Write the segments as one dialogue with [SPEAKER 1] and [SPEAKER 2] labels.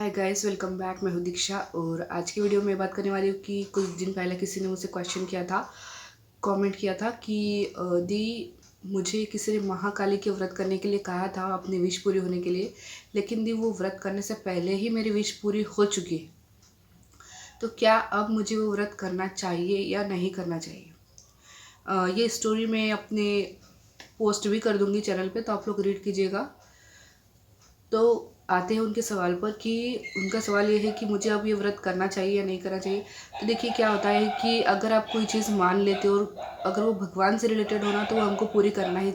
[SPEAKER 1] Hi guys, welcome back. मैं हूँ दीक्षा और आज की वीडियो में बात करने वाली हूँ कि कुछ दिन पहले किसी ने मुझसे क्वेश्चन किया था, कमेंट किया था कि दी, मुझे किसी ने महाकाली के व्रत करने के लिए कहा था अपनी विश पूरी होने के लिए, लेकिन दी वो व्रत करने से पहले ही मेरी विश पूरी हो चुकी है। तो क्या अब मुझे वो व्रत करना चाहिए या नहीं करना चाहिए? ये स्टोरी मैं अपने पोस्ट भी कर दूँगी चैनल पे, तो आप लोग रीड कीजिएगा। तो आते हैं उनके सवाल पर कि उनका सवाल ये है कि मुझे अब ये व्रत करना चाहिए या नहीं करना चाहिए। तो देखिए, क्या होता है कि अगर आप कोई चीज़ मान लेते हो और अगर वो भगवान से रिलेटेड होना, तो वो हमको पूरी करना ही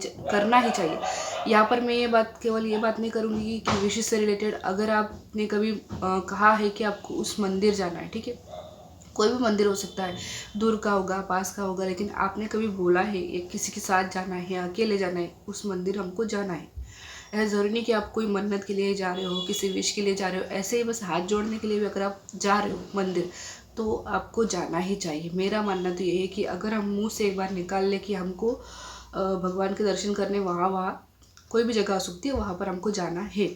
[SPEAKER 1] चाहिए। यहाँ पर मैं केवल ये बात नहीं करूँगी कि विश से रिलेटेड। अगर आपने कभी कहा है कि आपको उस मंदिर जाना है, ठीक है, कोई भी मंदिर हो सकता है, दूर का होगा, पास का होगा, लेकिन आपने कभी बोला है या किसी के साथ जाना है या अकेले जाना है, उस मंदिर हमको जाना है। ऐसा ज़रूरी नहीं कि आप कोई मन्नत के लिए जा रहे हो, किसी विश के लिए जा रहे हो। ऐसे ही बस हाथ जोड़ने के लिए भी अगर आप जा रहे हो मंदिर, तो आपको जाना ही चाहिए। मेरा मानना तो ये है कि अगर हम मुंह से एक बार निकाल ले कि हमको भगवान के दर्शन करने वहाँ वहाँ कोई भी जगह हो सकती है, वहाँ पर हमको जाना है,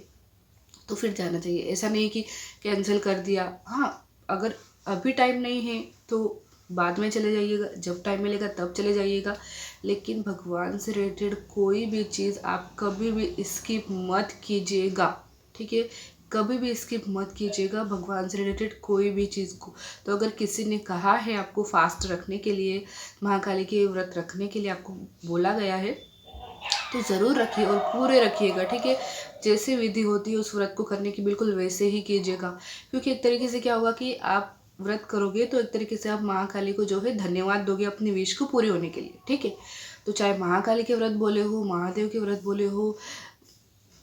[SPEAKER 1] तो फिर जाना चाहिए। ऐसा नहीं कि कैंसिल कर दिया। हाँ, अगर अभी टाइम नहीं है तो बाद में चले जाइएगा, जब टाइम मिलेगा तब चले जाइएगा। लेकिन भगवान से रिलेटेड कोई भी चीज़ आप कभी भी स्किप मत कीजिएगा, ठीक है? कभी भी स्किप मत कीजिएगा भगवान से रिलेटेड कोई भी चीज़ को। तो अगर किसी ने कहा है आपको फास्ट रखने के लिए, महाकाली के व्रत रखने के लिए आपको बोला गया है, तो ज़रूर रखिए और पूरे रखिएगा, ठीक है? जैसे विधि होती है उस व्रत को करने की, बिल्कुल वैसे ही कीजिएगा। क्योंकि एक तरीके से क्या होगा कि आप व्रत करोगे तो एक तरीके से आप महाकाली को जो है धन्यवाद दोगे अपनी विश को पूरी होने के लिए, ठीक है? तो चाहे महाकाली के व्रत बोले हो, महादेव के व्रत बोले हो,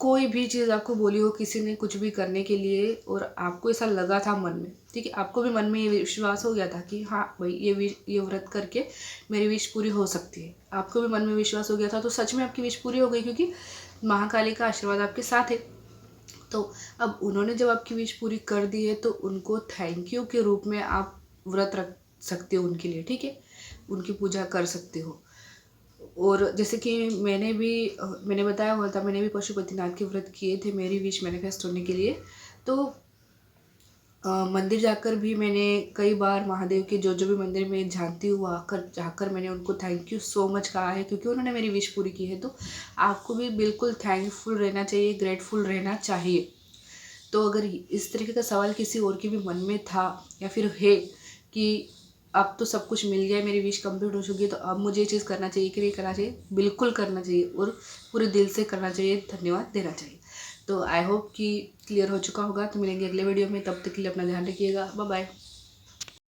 [SPEAKER 1] कोई भी चीज़ आपको बोली हो किसी ने कुछ भी करने के लिए, और आपको ऐसा लगा था मन में, ठीक है, आपको भी मन में ये विश्वास हो गया था कि हाँ भाई, ये व्रत करके मेरी विश पूरी हो सकती है, आपको भी मन में विश्वास हो गया था, तो सच में आपकी विश पूरी हो गई, क्योंकि महाकाली का आशीर्वाद आपके साथ है। तो अब उन्होंने जब आपकी विश पूरी कर दी है, तो उनको थैंक यू के रूप में आप व्रत रख सकते हो उनके लिए, ठीक है, उनकी पूजा कर सकते हो। और जैसे कि मैंने बताया हुआ था, मैंने भी पशुपतिनाथ के व्रत किए थे मेरी विश मैनिफेस्ट होने के लिए। तो मंदिर जाकर भी मैंने कई बार महादेव के जो जो भी मंदिर में जानती हूँ, जाकर मैंने उनको थैंक यू सो मच कहा है, क्योंकि उन्होंने मेरी विश पूरी की है। तो आपको भी बिल्कुल थैंकफुल रहना चाहिए, ग्रेटफुल रहना चाहिए। तो अगर इस तरीके का सवाल किसी और के भी मन में था या फिर है कि अब तो सब कुछ मिल गया है, मेरी विश कंप्लीट हो चुकी है, तो अब मुझे ये चीज़ करना चाहिए कि नहीं करना चाहिए, बिल्कुल करना चाहिए और पूरे दिल से करना चाहिए, धन्यवाद देना चाहिए। तो आई होप कि क्लियर हो चुका होगा। तो मिलेंगे अगले वीडियो में, तब तक के लिए अपना ध्यान रखिएगा। Bye bye.